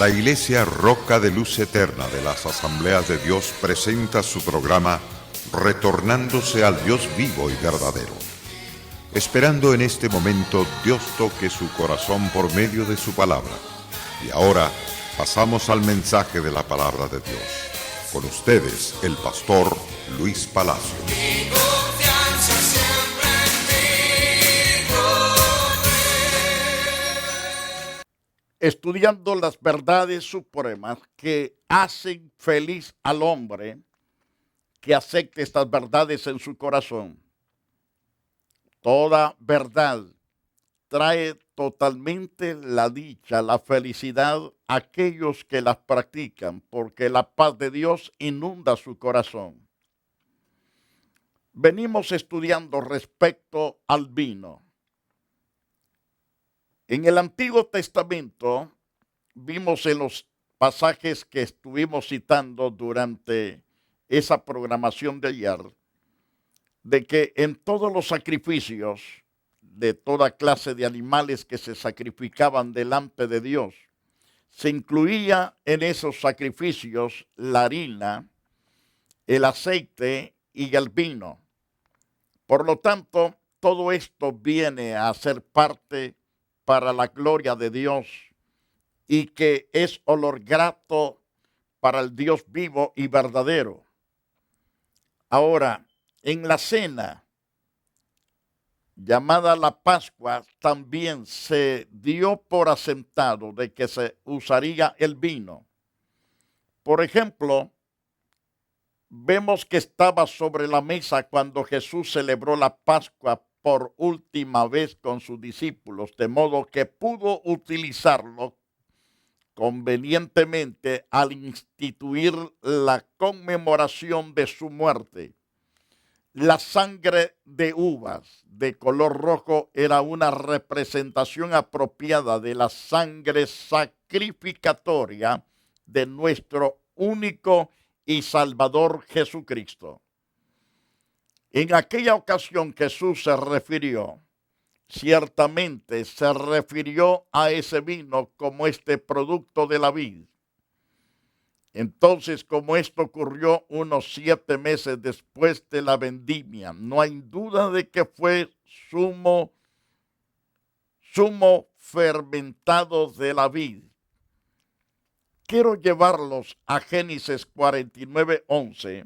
La Iglesia Roca de Luz Eterna de las Asambleas de Dios presenta su programa Retornándose al Dios vivo y verdadero. Esperando en este momento Dios toque su corazón por medio de su palabra. Y ahora pasamos al mensaje de la palabra de Dios. Con ustedes, el pastor Luis Palacio. Estudiando las verdades supremas que hacen feliz al hombre que acepte estas verdades en su corazón. Toda verdad trae totalmente la dicha, la felicidad a aquellos que las practican, porque la paz de Dios inunda su corazón. Venimos estudiando respecto al vino. En el Antiguo Testamento vimos en los pasajes que estuvimos citando durante esa programación de ayer, de que en todos los sacrificios de toda clase de animales que se sacrificaban delante de Dios, se incluía en esos sacrificios la harina, el aceite y el vino. Por lo tanto, todo esto viene a ser parte para la gloria de Dios y que es olor grato para el Dios vivo y verdadero. Ahora, en la cena llamada la Pascua, también se dio por asentado de que se usaría el vino. Por ejemplo, vemos que estaba sobre la mesa cuando Jesús celebró la Pascua por última vez con sus discípulos, de modo que pudo utilizarlo convenientemente al instituir la conmemoración de su muerte. La sangre de uvas de color rojo era una representación apropiada de la sangre sacrificatoria de nuestro único y Salvador Jesucristo. En aquella ocasión Jesús ciertamente se refirió a ese vino como este producto de la vid. Entonces, como esto ocurrió unos 7 meses después de la vendimia, no hay duda de que fue zumo fermentado de la vid. Quiero llevarlos a Génesis 49:11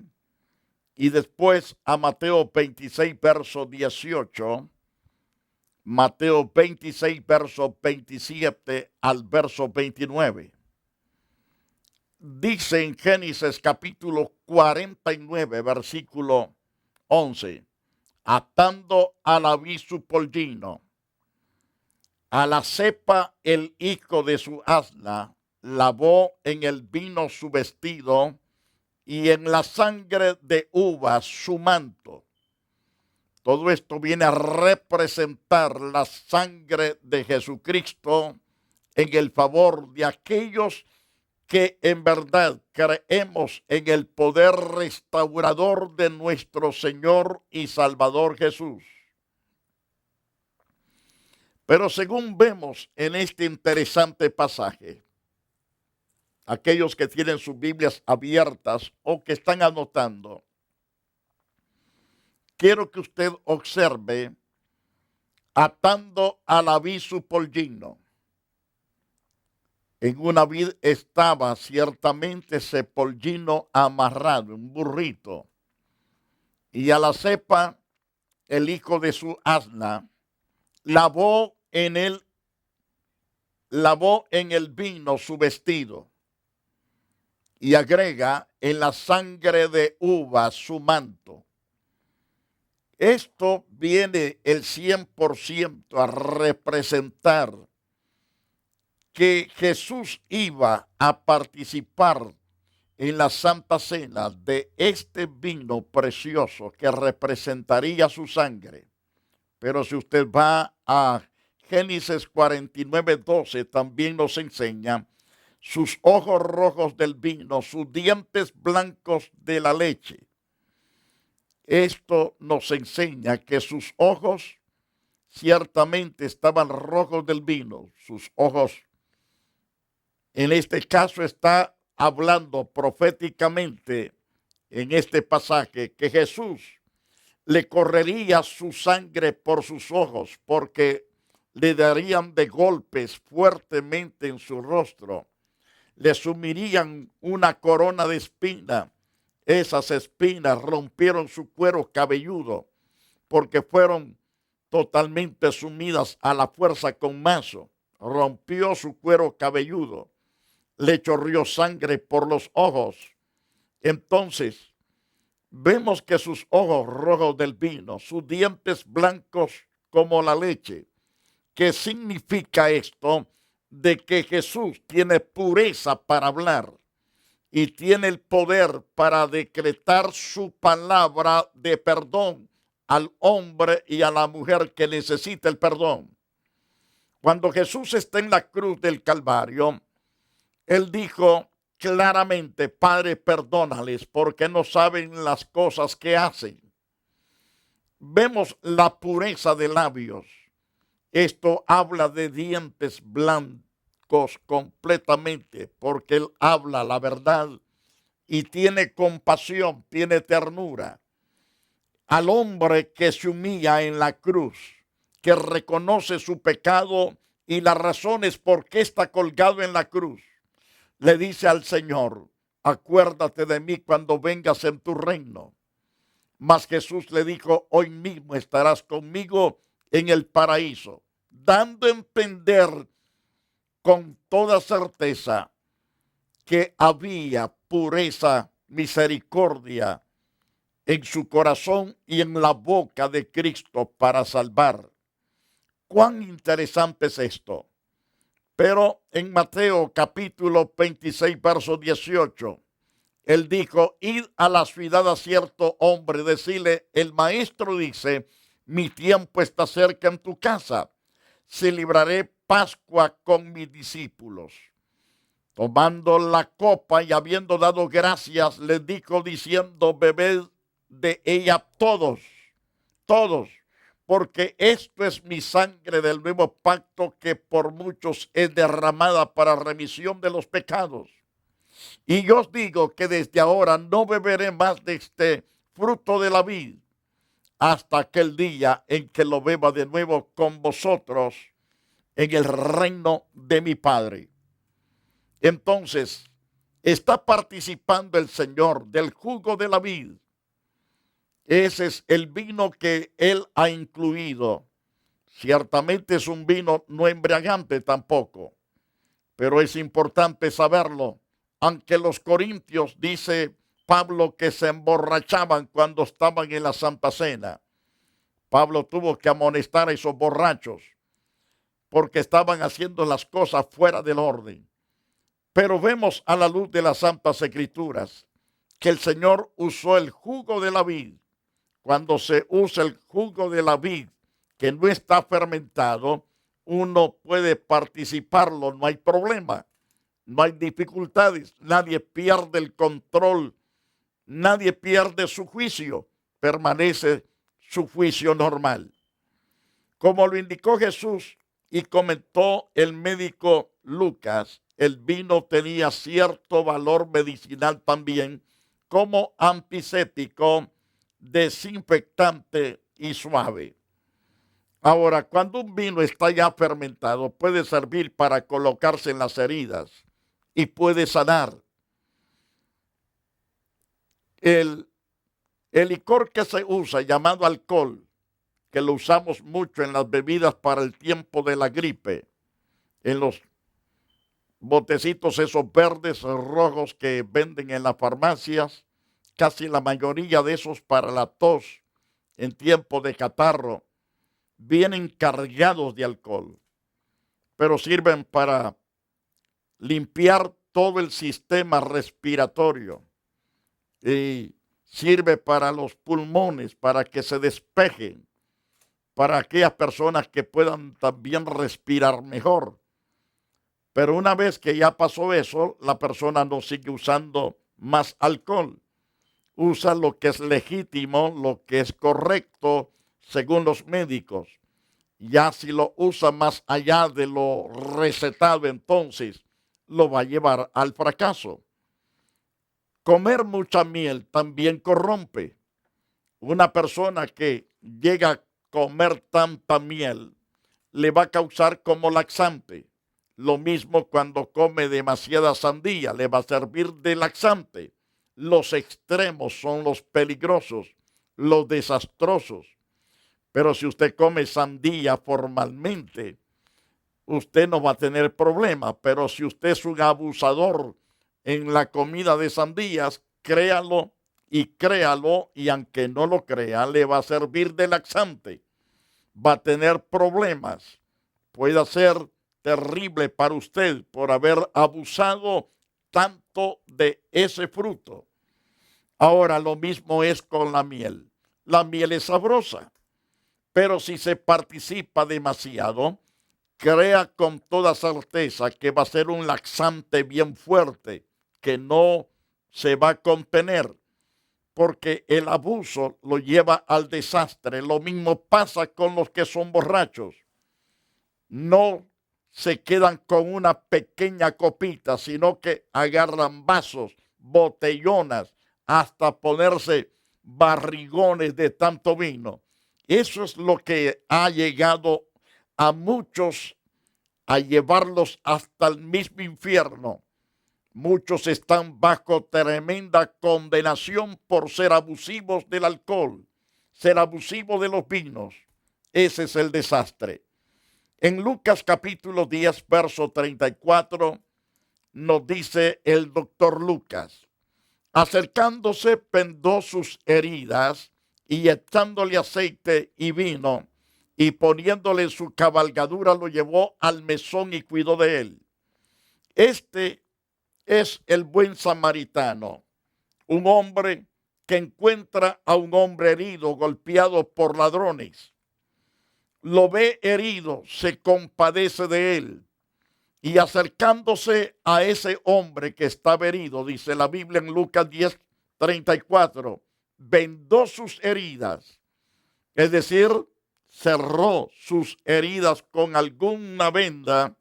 y después a Mateo 26, verso 18, Mateo 26, verso 27 al verso 29. Dice en Génesis capítulo 49, versículo 11, atando a la vid su pollino, a la cepa el hijo de su asna, lavó en el vino su vestido y en la sangre de uvas su manto. Todo esto viene a representar la sangre de Jesucristo en el favor de aquellos que en verdad creemos en el poder restaurador de nuestro Señor y Salvador Jesús. Pero según vemos en este interesante pasaje, aquellos que tienen sus Biblias abiertas o que están anotando, quiero que usted observe atando a la vid su pollino. En una vid estaba ciertamente ese pollino amarrado, un burrito, y a la cepa el hijo de su asna lavó en el vino su vestido y agrega en la sangre de uva su manto. Esto viene el 100% a representar que Jesús iba a participar en la Santa Cena de este vino precioso que representaría su sangre. Pero si usted va a Génesis 49:12, también nos enseña sus ojos rojos del vino, sus dientes blancos de la leche. Esto nos enseña que sus ojos ciertamente estaban rojos del vino, sus ojos En este caso está hablando proféticamente en este pasaje que Jesús le correría su sangre por sus ojos porque le darían de golpes fuertemente en su rostro. Le sumirían una corona de espina. Esas espinas rompieron su cuero cabelludo porque fueron totalmente sumidas a la fuerza con mazo. Rompió su cuero cabelludo. Le chorrió sangre por los ojos. Entonces vemos que sus ojos rojos del vino, sus dientes blancos como la leche. ¿Qué significa esto? De que Jesús tiene pureza para hablar y tiene el poder para decretar su palabra de perdón al hombre y a la mujer que necesita el perdón. Cuando Jesús está en la cruz del Calvario, Él dijo claramente: Padre, perdónales porque no saben las cosas que hacen. Vemos la pureza de labios. Esto habla de dientes blancos completamente, porque Él habla la verdad y tiene compasión, tiene ternura. Al hombre que se humilla en la cruz, que reconoce su pecado y las razones por qué está colgado en la cruz, le dice al Señor: acuérdate de mí cuando vengas en tu reino. Mas Jesús le dijo: hoy mismo estarás conmigo en el paraíso, dando a entender con toda certeza que había pureza, misericordia en su corazón y en la boca de Cristo para salvar. Cuán interesante es esto. Pero en Mateo capítulo 26, verso 18, Él dijo: id a la ciudad a cierto hombre, decirle: el maestro dice, mi tiempo está cerca en tu casa, celebraré Pascua con mis discípulos. Tomando la copa y habiendo dado gracias, les dijo diciendo: bebed de ella todos, todos, porque esto es mi sangre del nuevo pacto que por muchos es derramada para remisión de los pecados. Y yo os digo que desde ahora no beberé más de este fruto de la vid hasta aquel día en que lo beba de nuevo con vosotros en el reino de mi Padre. Entonces, está participando el Señor del jugo de la vid. Ese es el vino que Él ha incluido. Ciertamente es un vino no embriagante tampoco, pero es importante saberlo. Aunque los corintios, dice Pablo, que se emborrachaban cuando estaban en la Santa Cena, Pablo tuvo que amonestar a esos borrachos porque estaban haciendo las cosas fuera del orden. Pero vemos a la luz de las Santas Escrituras que el Señor usó el jugo de la vid. Cuando se usa el jugo de la vid que no está fermentado, uno puede participarlo, no hay problema, no hay dificultades, nadie pierde el control, nadie pierde su juicio, permanece su juicio normal. Como lo indicó Jesús y comentó el médico Lucas, el vino tenía cierto valor medicinal también, como antiséptico, desinfectante y suave. Ahora, cuando un vino está ya fermentado, puede servir para colocarse en las heridas y puede sanar. El licor que se usa, llamado alcohol, que lo usamos mucho en las bebidas para el tiempo de la gripe, en los botecitos esos verdes o rojos que venden en las farmacias, casi la mayoría de esos para la tos en tiempo de catarro, vienen cargados de alcohol, pero sirven para limpiar todo el sistema respiratorio y sirve para los pulmones, para que se despejen, para aquellas personas que puedan también respirar mejor. Pero una vez que ya pasó eso, la persona no sigue usando más alcohol. Usa lo que es legítimo, lo que es correcto según los médicos. Ya si lo usa más allá de lo recetado, entonces lo va a llevar al fracaso. Comer mucha miel también corrompe. Una persona que llega a comer tanta miel le va a causar como laxante. Lo mismo cuando come demasiada sandía, le va a servir de laxante. Los extremos son los peligrosos, los desastrosos. Pero si usted come sandía formalmente, usted no va a tener problema. Pero si usted es un abusador en la comida de sandías, créalo, y aunque no lo crea, le va a servir de laxante. Va a tener problemas. Puede ser terrible para usted por haber abusado tanto de ese fruto. Ahora lo mismo es con la miel. La miel es sabrosa, pero si se participa demasiado, crea con toda certeza que va a ser un laxante bien fuerte, que no se va a contener, porque el abuso lo lleva al desastre. Lo mismo pasa con los que son borrachos. No se quedan con una pequeña copita, sino que agarran vasos, botellonas, hasta ponerse barrigones de tanto vino. Eso es lo que ha llegado a muchos a llevarlos hasta el mismo infierno. Muchos están bajo tremenda condenación por ser abusivos del alcohol, ser abusivos de los vinos. Ese es el desastre. En Lucas capítulo 10, verso 34, nos dice el doctor Lucas: acercándose, vendó sus heridas y echándole aceite y vino, y poniéndole en su cabalgadura, lo llevó al mesón y cuidó de él. Este es el buen samaritano, un hombre que encuentra a un hombre herido, golpeado por ladrones. Lo ve herido, se compadece de él, y acercándose a ese hombre que estaba herido, dice la Biblia en Lucas 10, 34, vendó sus heridas, es decir, cerró sus heridas con alguna venda,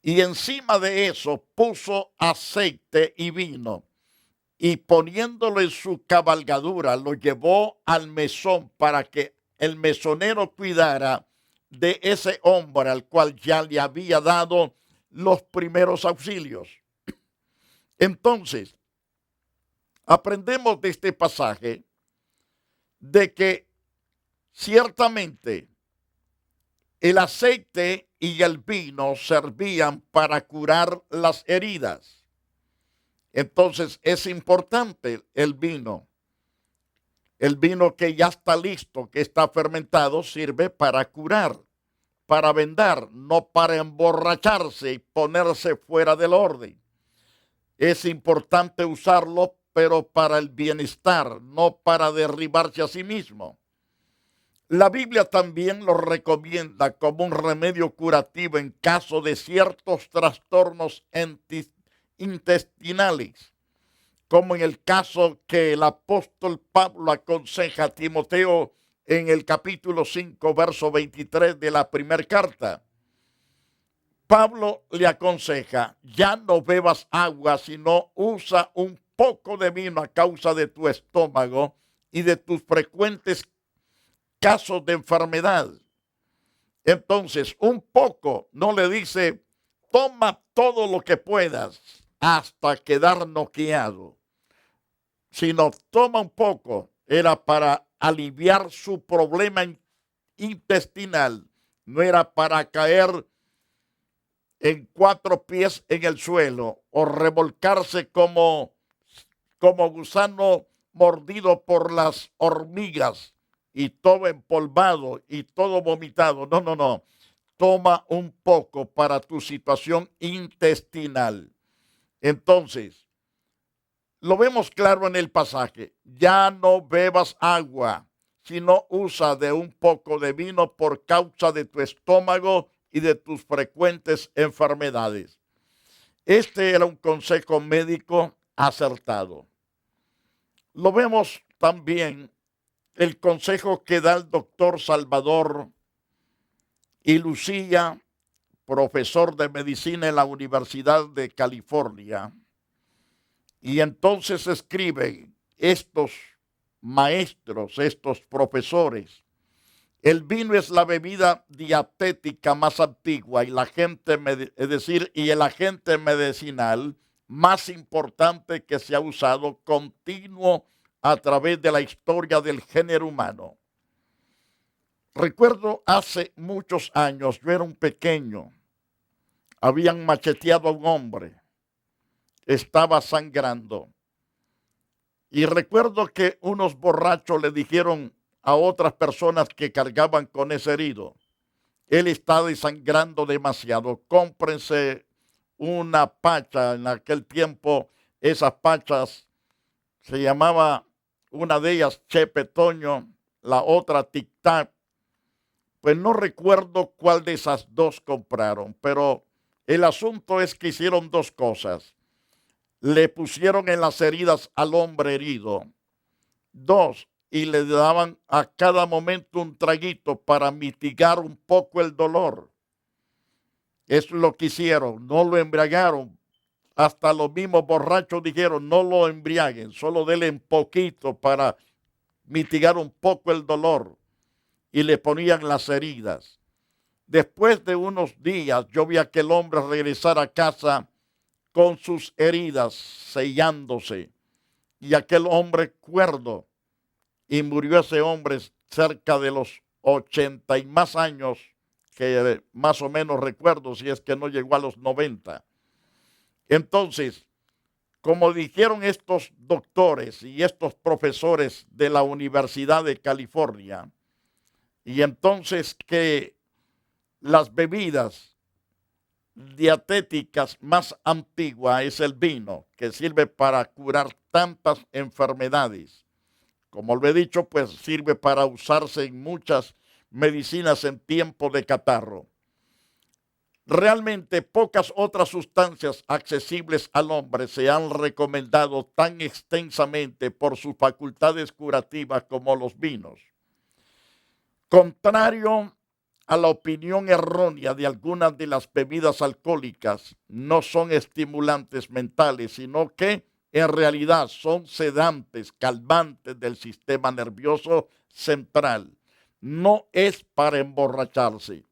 y encima de eso puso aceite y vino, y poniéndolo en su cabalgadura, lo llevó al mesón para que el mesonero cuidara de ese hombre al cual ya le había dado los primeros auxilios. Entonces, aprendemos de este pasaje de que ciertamente el aceite y el vino servían para curar las heridas. Entonces es importante el vino. El vino que ya está listo, que está fermentado, sirve para curar, para vendar, no para emborracharse y ponerse fuera del orden. Es importante usarlo, pero para el bienestar, no para derribarse a sí mismo. La Biblia también lo recomienda como un remedio curativo en caso de ciertos trastornos intestinales, como en el caso que el apóstol Pablo aconseja a Timoteo en el capítulo 5, verso 23 de la primera carta. Pablo le aconseja: ya no bebas agua, sino usa un poco de vino a causa de tu estómago y de tus frecuentes casos de enfermedad. Entonces, un poco, no le dice toma todo lo que puedas hasta quedar noqueado, sino toma un poco. Era para aliviar su problema intestinal, no era para caer en 4 pies en el suelo o revolcarse como gusano mordido por las hormigas y todo empolvado y todo vomitado. No, no, no. Toma un poco para tu situación intestinal. Entonces, lo vemos claro en el pasaje: ya no bebas agua, sino usa de un poco de vino por causa de tu estómago y de tus frecuentes enfermedades. Este era un consejo médico acertado. Lo vemos también el consejo que da el doctor Salvador y Lucía profesor de medicina en la Universidad de California. Y entonces escriben estos maestros, estos profesores: el vino es la bebida dietética más antigua y y el agente medicinal más importante que se ha usado continuo a través de la historia del género humano. Recuerdo hace muchos años, yo era un pequeño, habían macheteado a un hombre, estaba sangrando. Y recuerdo que unos borrachos le dijeron a otras personas que cargaban con ese herido: él está desangrando demasiado, cómprense una pacha. En aquel tiempo esas pachas se llamaba, una de ellas Chepe Toño, la otra Tic Tac. Pues no recuerdo cuál de esas dos compraron, pero el asunto es que hicieron dos cosas. Le pusieron en las heridas al hombre herido. Dos, y le daban a cada momento un traguito para mitigar un poco el dolor. Eso es lo que hicieron, no lo embriagaron. Hasta los mismos borrachos dijeron: no lo embriaguen, solo denle un poquito para mitigar un poco el dolor. Y le ponían las heridas. Después de unos días, yo vi a aquel hombre regresar a casa con sus heridas sellándose, y aquel hombre cuerdo. Y murió ese hombre cerca de los 80 y más años, que más o menos recuerdo, si es que no llegó a los 90. Entonces, como dijeron estos doctores y estos profesores de la Universidad de California, y entonces que las bebidas dietéticas más antiguas es el vino, que sirve para curar tantas enfermedades. Como lo he dicho, pues sirve para usarse en muchas medicinas en tiempo de catarro. Realmente pocas otras sustancias accesibles al hombre se han recomendado tan extensamente por sus facultades curativas como los vinos. Contrario a la opinión errónea de algunas de las bebidas alcohólicas, no son estimulantes mentales, sino que en realidad son sedantes, calmantes del sistema nervioso central. No es para emborracharse.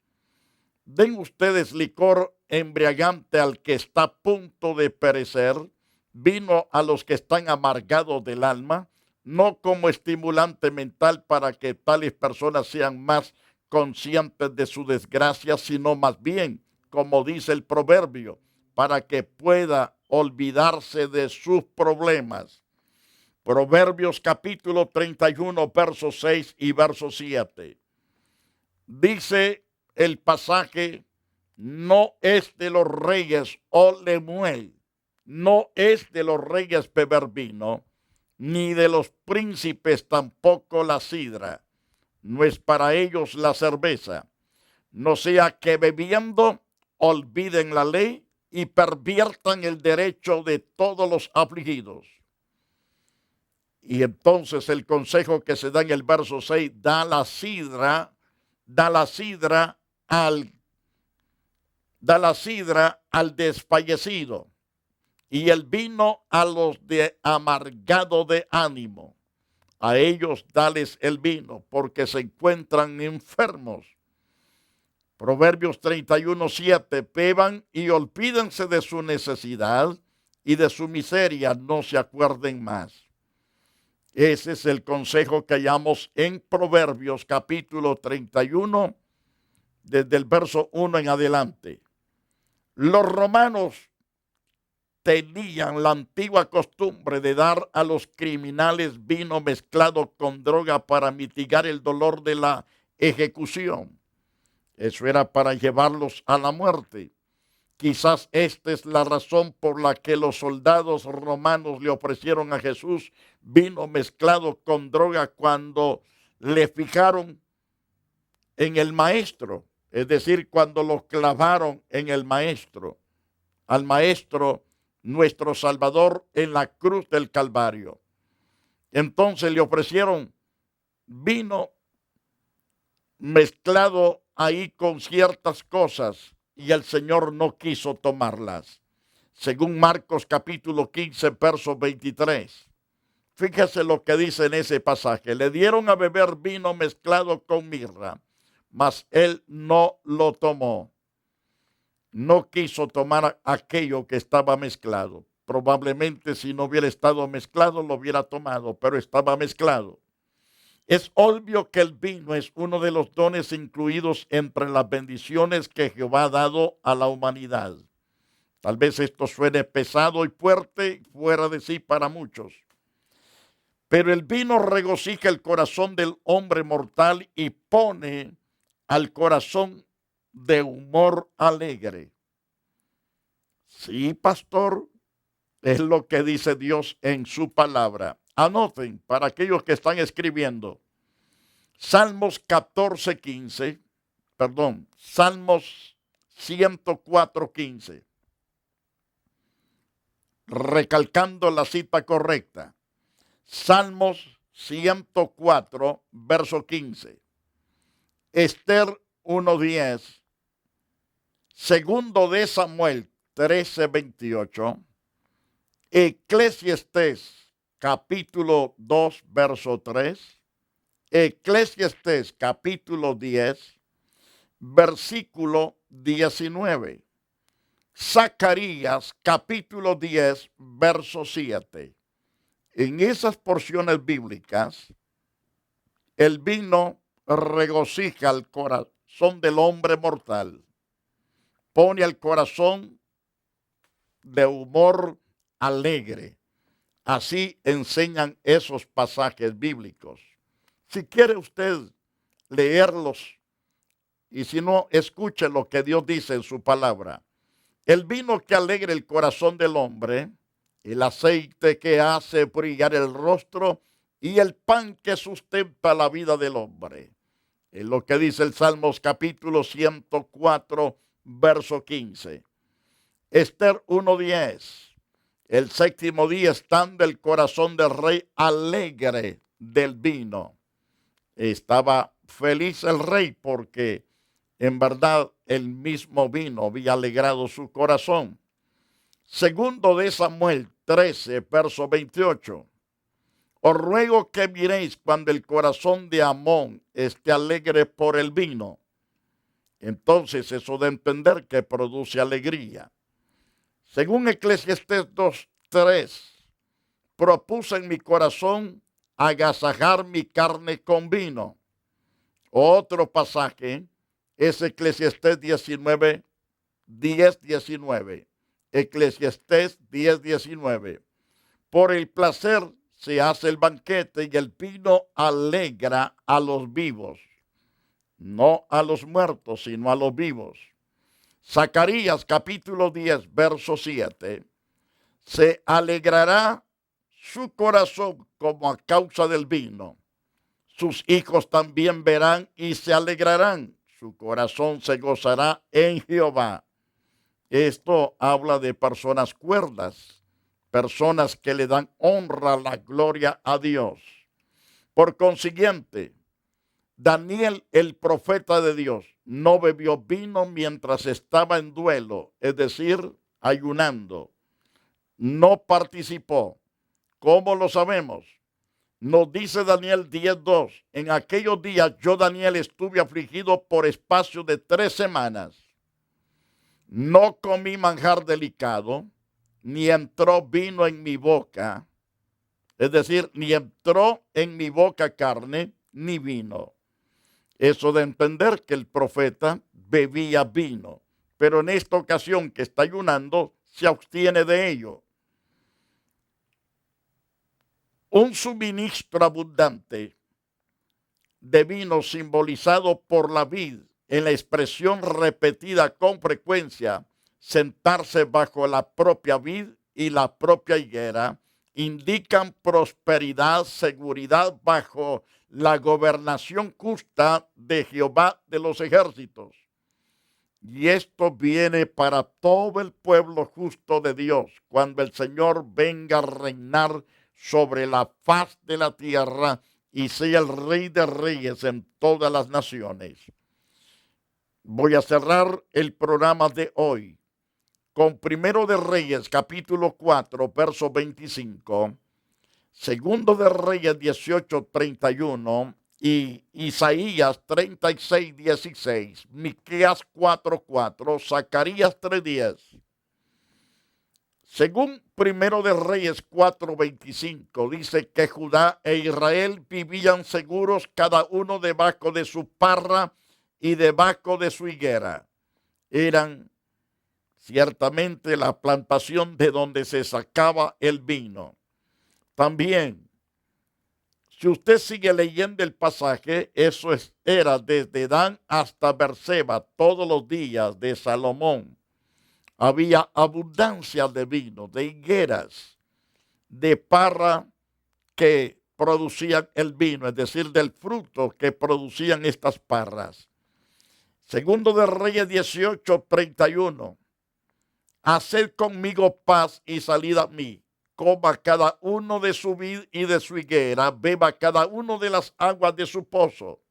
Den ustedes licor embriagante al que está a punto de perecer, vino a los que están amargados del alma, no como estimulante mental para que tales personas sean más conscientes de su desgracia, sino más bien, como dice el proverbio, para que pueda olvidarse de sus problemas. Proverbios capítulo 31, verso 6 y verso 7. Dice el pasaje: no es de los reyes, oh Lemuel, no es de los reyes beber vino, ni de los príncipes tampoco la sidra, no es para ellos la cerveza, no sea que bebiendo olviden la ley y perviertan el derecho de todos los afligidos. Y entonces el consejo que se da en el verso 6: da la sidra al desfallecido, y el vino a los de amargado de ánimo. A ellos dales el vino, porque se encuentran enfermos. Proverbios 31, 7. Beban y olvídense de su necesidad, y de su miseria no se acuerden más. Ese es el consejo que hallamos en Proverbios capítulo 31, desde el verso 1 en adelante. Los romanos tenían la antigua costumbre de dar a los criminales vino mezclado con droga para mitigar el dolor de la ejecución. Eso era para llevarlos a la muerte. Quizás esta es la razón por la que los soldados romanos le ofrecieron a Jesús vino mezclado con droga cuando le fijaron en el maestro, es decir, cuando lo clavaron en el maestro, al maestro nuestro Salvador en la cruz del Calvario. Entonces le ofrecieron vino mezclado ahí con ciertas cosas, y el Señor no quiso tomarlas. Según Marcos capítulo 15, verso 23. Fíjese lo que dice en ese pasaje. Le dieron a beber vino mezclado con mirra, mas él no lo tomó. No quiso tomar aquello que estaba mezclado. Probablemente si no hubiera estado mezclado lo hubiera tomado, pero estaba mezclado. Es obvio que el vino es uno de los dones incluidos entre las bendiciones que Jehová ha dado a la humanidad. Tal vez esto suene pesado y fuerte, fuera de sí para muchos. Pero el vino regocija el corazón del hombre mortal y pone al corazón de humor alegre. Sí, pastor, es lo que dice Dios en su palabra. Anoten para aquellos que están escribiendo. Salmos 104:15. Recalcando la cita correcta. Salmos 104, verso 15. Esther 1:10. Segundo de Samuel 13:28. Eclesiastés capítulo 2, verso 3. Eclesiastés capítulo 10, versículo 19. Zacarías capítulo 10, verso 7. En esas porciones bíblicas, el vino regocija el corazón del hombre mortal, pone al corazón de humor alegre. Así enseñan esos pasajes bíblicos. Si quiere usted leerlos, y si no, escuche lo que Dios dice en su palabra. El vino que alegra el corazón del hombre, el aceite que hace brillar el rostro y el pan que sustenta la vida del hombre. Es lo que dice el Salmos capítulo 104, verso 15. Esther 1:10. El séptimo día estando el corazón del rey alegre del vino. Estaba feliz el rey porque en verdad el mismo vino había alegrado su corazón. Segundo de Samuel 13, verso 28. Os ruego que miréis cuando el corazón de Amón esté alegre por el vino. Entonces eso de entender que produce alegría. Según Eclesiastés 2:3, propuse en mi corazón agasajar mi carne con vino. Otro pasaje es Eclesiastés 19, 10-19. Eclesiastés 10:19. Por el placer se hace el banquete y el vino alegra a los vivos. No a los muertos, sino a los vivos. Zacarías capítulo 10, verso 7. Se alegrará su corazón como a causa del vino. Sus hijos también verán y se alegrarán. Su corazón se gozará en Jehová. Esto habla de personas cuerdas, personas que le dan honra, la gloria a Dios. Por consiguiente, Daniel, el profeta de Dios, no bebió vino mientras estaba en duelo, es decir, ayunando. No participó. ¿Cómo lo sabemos? Nos dice Daniel 10:2. En aquellos días yo, Daniel, estuve afligido por espacio de 3 semanas. No comí manjar delicado, ni entró vino en mi boca. Es decir, ni entró en mi boca carne, ni vino. Eso de entender que el profeta bebía vino. Pero en esta ocasión que está ayunando, se abstiene de ello. Un suministro abundante de vino simbolizado por la vid en la expresión repetida con frecuencia, sentarse bajo la propia vid y la propia higuera, indican prosperidad, seguridad bajo la gobernación justa de Jehová de los ejércitos. Y esto viene para todo el pueblo justo de Dios, cuando el Señor venga a reinar sobre la faz de la tierra y sea el Rey de Reyes en todas las naciones. Voy a cerrar el programa de hoy con Primero de Reyes, capítulo 4, verso 25, Segundo de Reyes 18, 31 y Isaías 36, 16, Miqueas 4, 4, Zacarías 3, 10. Según Primero de Reyes 4:25, dice que Judá e Israel vivían seguros, cada uno debajo de su parra y debajo de su higuera. Eran ciertamente la plantación de donde se sacaba el vino. También, si usted sigue leyendo el pasaje, era desde Dan hasta Berseba, todos los días de Salomón. Había abundancia de vino, de higueras, de parra que producían el vino, es decir, del fruto que producían estas parras. Segundo de Reyes 18, 31. Haced conmigo paz y salid a mí. Coma cada uno de su vid y de su higuera, beba cada uno de las aguas de su pozo.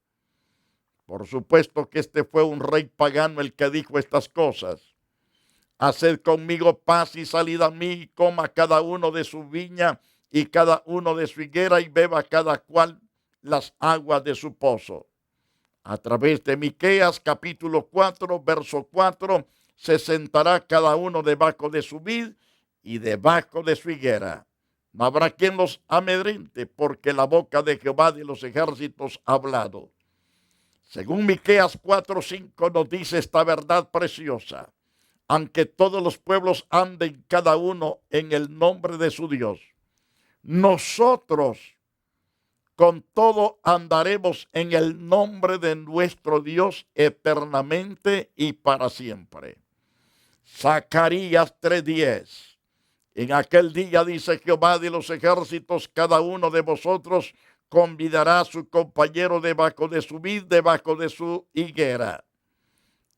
Por supuesto que este fue un rey pagano el que dijo estas cosas. Haced conmigo paz y salid a mí, coma cada uno de su viña y cada uno de su higuera y beba cada cual las aguas de su pozo. A través de Miqueas capítulo 4, verso 4, se sentará cada uno debajo de su vid y debajo de su higuera. No habrá quien los amedrente, porque la boca de Jehová de los ejércitos ha hablado. Según Miqueas 4, 5 nos dice esta verdad preciosa. Aunque todos los pueblos anden cada uno en el nombre de su Dios, nosotros con todo andaremos en el nombre de nuestro Dios eternamente y para siempre. Zacarías 3:10. En aquel día, dice Jehová de los ejércitos, cada uno de vosotros convidará a su compañero debajo de su vid, debajo de su higuera.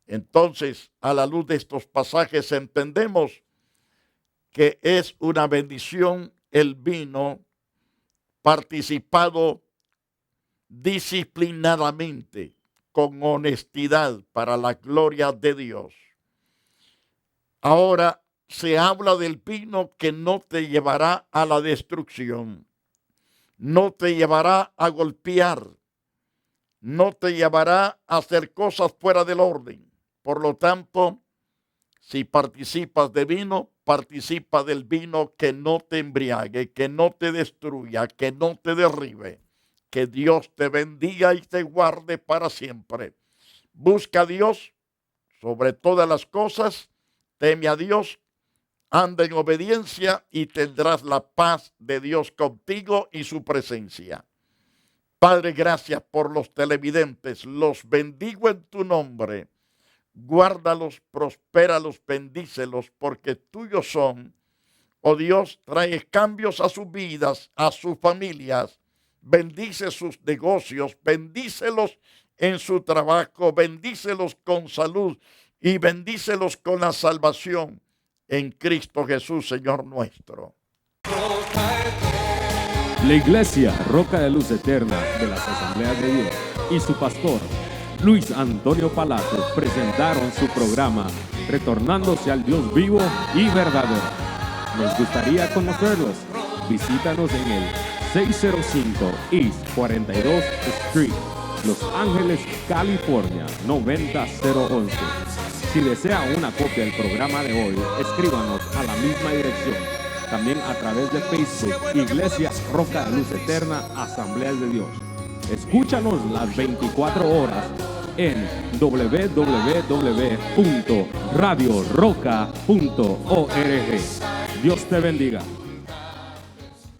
Entonces, a la luz de estos pasajes entendemos que es una bendición el vino participado disciplinadamente, con honestidad, para la gloria de Dios. Ahora se habla del vino que no te llevará a la destrucción, no te llevará a golpear, no te llevará a hacer cosas fuera del orden. Por lo tanto, si participas de vino, participa del vino que no te embriague, que no te destruya, que no te derribe. Que Dios te bendiga y te guarde para siempre. Busca a Dios sobre todas las cosas, teme a Dios, anda en obediencia y tendrás la paz de Dios contigo y su presencia. Padre, gracias por los televidentes, los bendigo en tu nombre. Guárdalos, prospéralos, bendícelos, porque tuyos son. Oh Dios, trae cambios a sus vidas, a sus familias. Bendice sus negocios, bendícelos en su trabajo, bendícelos con salud y bendícelos con la salvación en Cristo Jesús, Señor nuestro. La Iglesia Roca de Luz Eterna de las Asambleas de Dios y su pastor Luis Antonio Palacio presentaron su programa Retornándose al Dios vivo y verdadero. Nos gustaría conocerlos. Visítanos en el 605 East 42 Street, Los Ángeles, California 90011. Si desea una copia del programa de hoy, escríbanos a la misma dirección. También a través de Facebook, Iglesia Roca de Luz Eterna, Asambleas de Dios. Escúchanos las 24 horas en www.radioroca.org. Dios te bendiga.